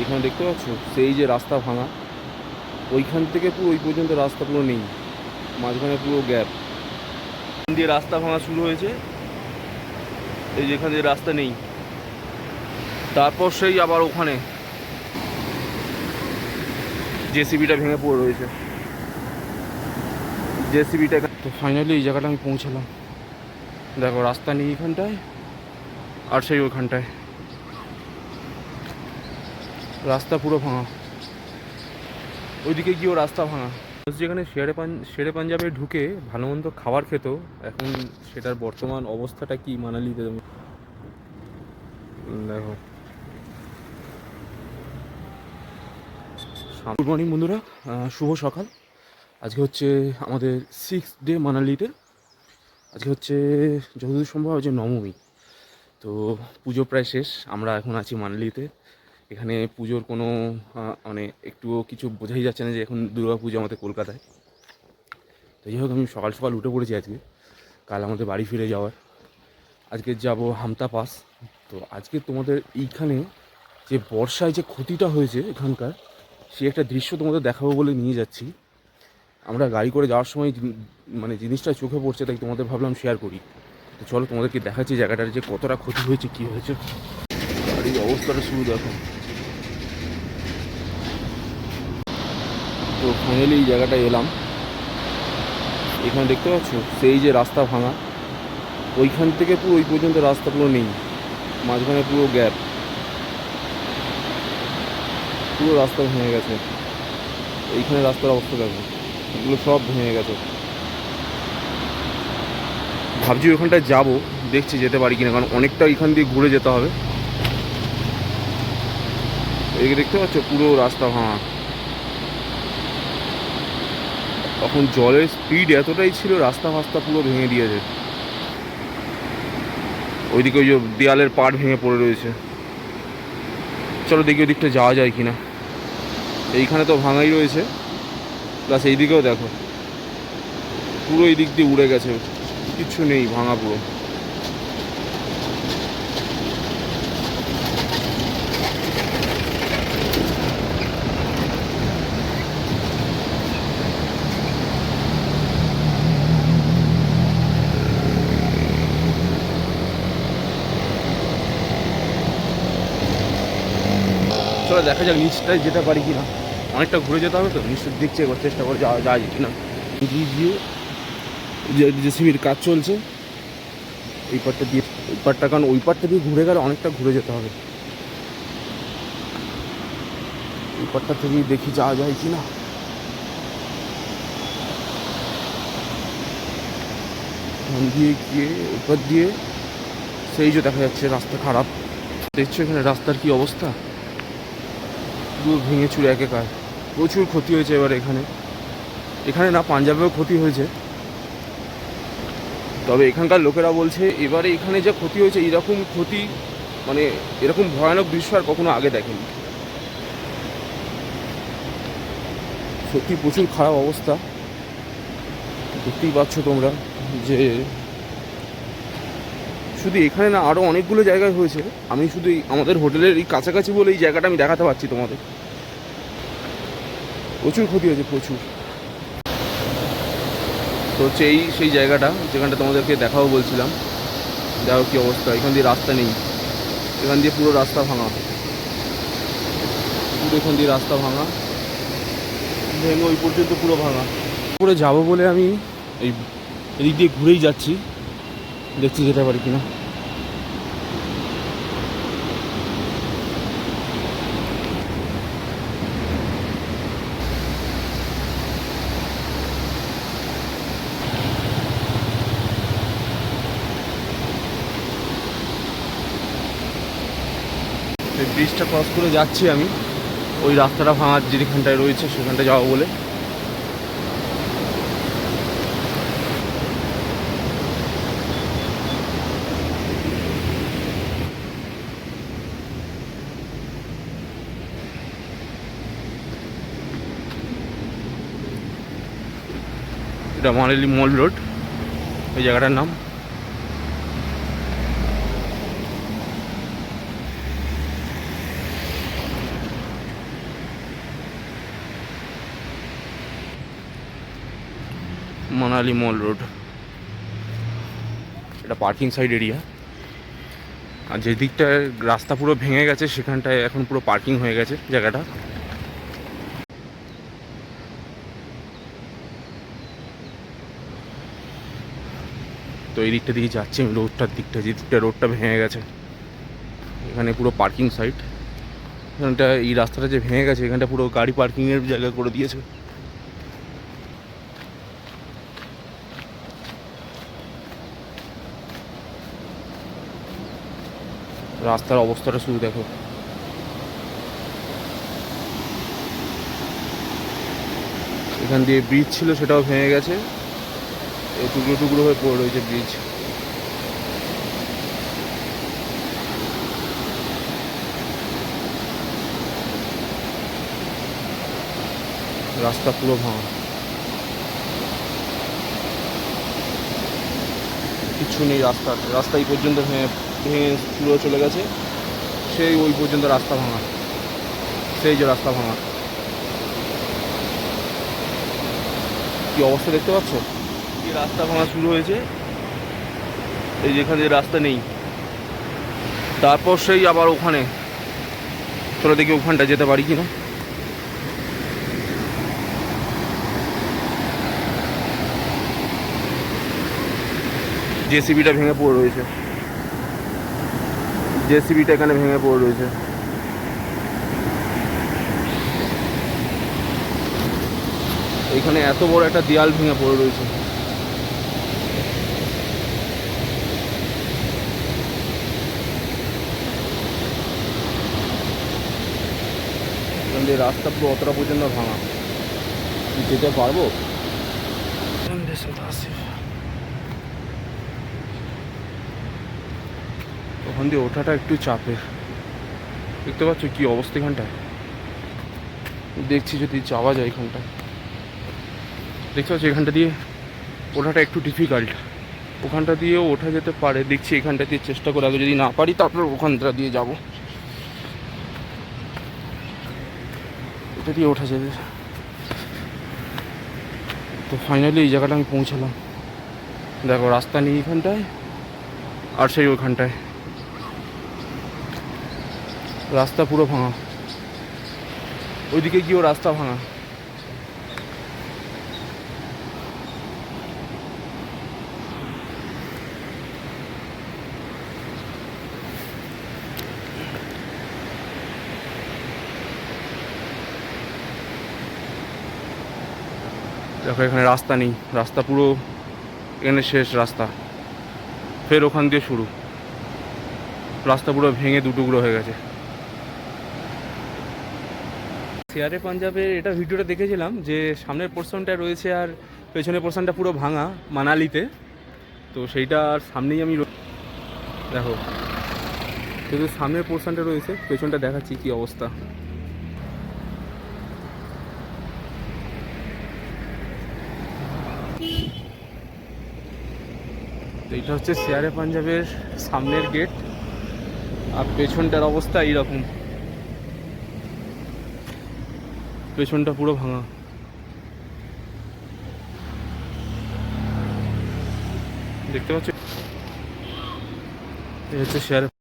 এখানে দেখতে পাচ্ছ সেই যে রাস্তা ভাঙা, ওইখান থেকে পুরো ওই পর্যন্ত রাস্তা পুরো নেই, মাঝখানে পুরো গ্যাপ দিয়ে রাস্তা ভাঙা শুরু হয়েছে। এই যে এখানে রাস্তা নেই, তারপর সেই আবার ওখানে জেসিবিটা ভেঙে পড়ে রয়েছে। জেসিবিটা তো ফাইনালি এই জায়গাটা আমি পৌঁছালাম। দেখো রাস্তা নেই এখানটায়, আর সেই ওইখানটায় রাস্তা পুরো ভাঙা, ওইদিকে গিয়েও রাস্তা ভাঙা। যেখানে শেরে পাঞ্জাবে ঢুকে ভালো মন্দ খাবার খেত, এখন সেটার বর্তমান অবস্থাটা কি মানালিতে তুমি দেখো। গুড মর্নিং বন্ধুরা, শুভ সকাল। আজকে হচ্ছে আমাদের 6th ডে মানালিতে। আজকে হচ্ছে যতদূর সম্ভব যে নবমী। তো পুজো প্রায় শেষ, আমরা এখন আছি মানালিতে। এখানে পুজোর কোনো মানে একটুও কিছু বোঝাই যাচ্ছে না যে এখন দুর্গা পুজো আমাদের কলকাতায়। তো যাই হোক, আমি সকাল সকাল উঠে পড়েছি আজকে, কাল আমাদের বাড়ি ফিরে যাওয়ার। আজকে যাব হামতা পাস। তো আজকে তোমাদের এইখানে যে বর্ষায় যে ক্ষতিটা হয়েছে এখানকার, সে একটা দৃশ্য তোমাদের দেখাবো বলে নিয়ে যাচ্ছি। আমরা গাড়ি করে যাওয়ার সময় মানে জিনিসটা চোখে পড়ছে, তাই তোমাদের ভাবলাম শেয়ার করি। তো চলো তোমাদেরকে দেখাচ্ছি জায়গাটার যে কতটা ক্ষতি হয়েছে, কী হয়েছে। গাড়ির অবস্থাটা শুরু দেখো। তো ফাইনালি এই জায়গাটায় এলাম। এখানে দেখতে পাচ্ছ সেই যে রাস্তা ভাঙা, ওইখান থেকে পুরো ওই পর্যন্ত রাস্তা পুরো নেই, মাঝখানে পুরো গ্যাপ, পুরো রাস্তা ভেঙে গেছে। এইখানে রাস্তার অবস্থা দেখো, এগুলো সব ভেঙে গেছে। ভাবছি ওখানটায় যাবো, দেখছি যেতে পারি কিনা, কারণ অনেকটা এখান দিয়ে ঘুরে যেতে হবে। এদিকে দেখতে পাচ্ছ পুরো রাস্তা ভাঙা। তখন জলের স্পিড এতটাই ছিল, রাস্তা ফাস্তা পুরো ভেঙে দিয়েছে। ওইদিকে ওই যে দেয়ালের পাড় ভেঙে পড়ে রয়েছে। চলো দেখি ওই দিকটা যাওয়া যায় কিনা। এইখানে তো ভাঙাই রয়েছে, প্লাস এইদিকেও দেখো পুরো এই দিক দিয়ে উড়ে গেছে, কিচ্ছু নেই, ভাঙা পুরো। চলো দেখা যাক নিচটায় যেতে পারি কিনা। অনেকটা ঘুরে যেতে হবে, তো নিচটা দেখছি একবার, চেষ্টা করে যাওয়া যায় কিনা। গিয়ে যে জেসিবির কাজ চলছে এই পাটটা দিয়ে, ওই পাটটা, কারণ ওই পাটটা দিয়ে ঘুরে গেলে অনেকটা ঘুরে যেতে হবে। ওই পাটটা থেকেই দেখি যাওয়া যায় কিনা। দিয়ে গিয়ে ওপর দিয়ে সেই যে দেখা যাচ্ছে রাস্তা খারাপ। দেখছো এখানে রাস্তার কি অবস্থা, পুরো ভেঙে চুরে একেকার। প্রচুর ক্ষতি হয়েছে এবার এখানে। এখানে না, পাঞ্জাবেও ক্ষতি হয়েছে, তবে এখানকার লোকেরা বলছে এবারে এখানে যে ক্ষতি হয়েছে, এরকম ক্ষতি মানে এরকম ভয়ানক দৃশ্য আর কখনো আগে দেখেনি। সত্যি প্রচুর খারাপ অবস্থা, দেখতেই পাচ্ছ তোমরা। যে শুধু এখানে না, আরও অনেকগুলো জায়গায় হয়েছে। আমি শুধু আমাদের হোটেলের এই কাছাকাছি বলে এই জায়গাটা আমি দেখাতে পারছি তোমাদের। প্রচুর ক্ষতি হয়েছে, প্রচুর। তো হচ্ছে এই সেই জায়গাটা যেখানটা তোমাদেরকে দেখাবো বলছিলাম। দেখো কী অবস্থা, এখান দিয়ে রাস্তা নেই, এখান দিয়ে পুরো রাস্তা ভাঙা, পুরো এখান দিয়ে রাস্তা ভাঙা, ভেঙে ওই পর্যন্ত পুরো ভাঙা। করে যাবো বলে আমি এই এদিক দিয়ে ঘুরেই যাচ্ছি, দেখছি যেতে পারি কিনা। এই ব্রিজটা ক্রস করে যাচ্ছি আমি, ওই রাস্তাটা ভাঙার যেখানটায় রয়েছে সেখানটায় যাবো বলে। এটা মানালি মল রোড, এই জায়গাটার নাম। মানালি মল রোড, এটা পার্কিং সাইড এরিয়া। আর যে দিকটায় রাস্তা পুরো ভেঙে গেছে সেখানটায় এখন পুরো পার্কিং হয়ে গেছে জায়গাটা। তো এই দিকটা দিয়ে যাচ্ছি আমি, রোডটার দিকটা, যে দিকটা রোডটা ভেঙে গেছে এখানে পুরো পার্কিং সাইট। এখানটা এই রাস্তাটা যে ভেঙে গেছে এখানটা পুরো গাড়ি পার্কিংয়ের জায়গা করে দিয়েছে। রাস্তার অবস্থাটা শুধু দেখো, এখান দিয়ে ব্রিজ ছিল সেটাও ভেঙে গেছে, এই টুকরো টুকরো হয়ে পড়ে রয়েছে ব্রিজ। রাস্তা পুরো ভাঙা, কিচ্ছু নেই রাস্তার। রাস্তা এই পর্যন্ত ভেঙে ভেঙে পুরো চলে গেছে, সেই ওই পর্যন্ত রাস্তা ভাঙা, সেই যে রাস্তা ভাঙা। কি অবস্থা দেখতে পাচ্ছ, কি রাস্তা ভাঙা শুরু হয়েছে, এই যেখানে রাস্তা নেই, তারপর সেই আবার ওখানে। চলো দেখি ওখানটা যেতে পারি কিনা। জেসিবিটা ভেঙে পড়ে রয়েছে, জেসিবিটা এখানে ভেঙে পড়ে রয়েছে। এখানে এত বড় একটা দেয়াল ভেঙে পড়ে রয়েছে। রাস্তা পুরো অতটা পর্যন্ত ভাঙা, যেতে পারবো? ওখান দিয়ে ওঠাটা একটু চাপের, দেখতে পাচ্ছ কি অবস্থা এখানটায়। দেখছি যদি যাওয়া যায় এখানটায়, দেখতে পাচ্ছ এখানটা দিয়ে ওঠাটা একটু ডিফিকাল্ট, ওখানটা দিয়েও ওঠা যেতে পারে। দেখছি এখানটা দিয়ে চেষ্টা করে, আগে যদি না পারি তারপর ওখানটা দিয়ে যাব, এটা দিয়ে ওঠা যাবে। তো ফাইনালি এই জায়গাটা আমি পৌঁছালাম। দেখো রাস্তা নেই এখানটায়, আর সেই ওখানটায় রাস্তা পুরো ভাঙা, ওইদিকে গিয়েও রাস্তা ভাঙা। দেখো এখানে রাস্তা নেই, রাস্তা পুরো এখানে শেষ রাস্তা, ফের ওখান দিয়ে শুরু, রাস্তা পুরো ভেঙে দুটুকরো হয়ে গেছে। শেয়ারে পাঞ্জাবের এটা ভিডিওটা দেখেছিলাম যে সামনের পোর্শনটা রয়েছে আর পেছনের পোর্শনটা পুরো ভাঙা মানালিতে। তো সেইটা আর সামনেই আমি দেখো, শুধু সামনের পোর্শনটা রয়েছে, পেছনটা দেখাচ্ছি কি অবস্থা। তো এইটা হচ্ছে শেয়ারে পাঞ্জাবের সামনের গেট, আর পেছনটার অবস্থা এইরকম, পেছনটা পুরো ভাঙা। দেখতে পাচ্ছ এই হচ্ছে শেয়ারে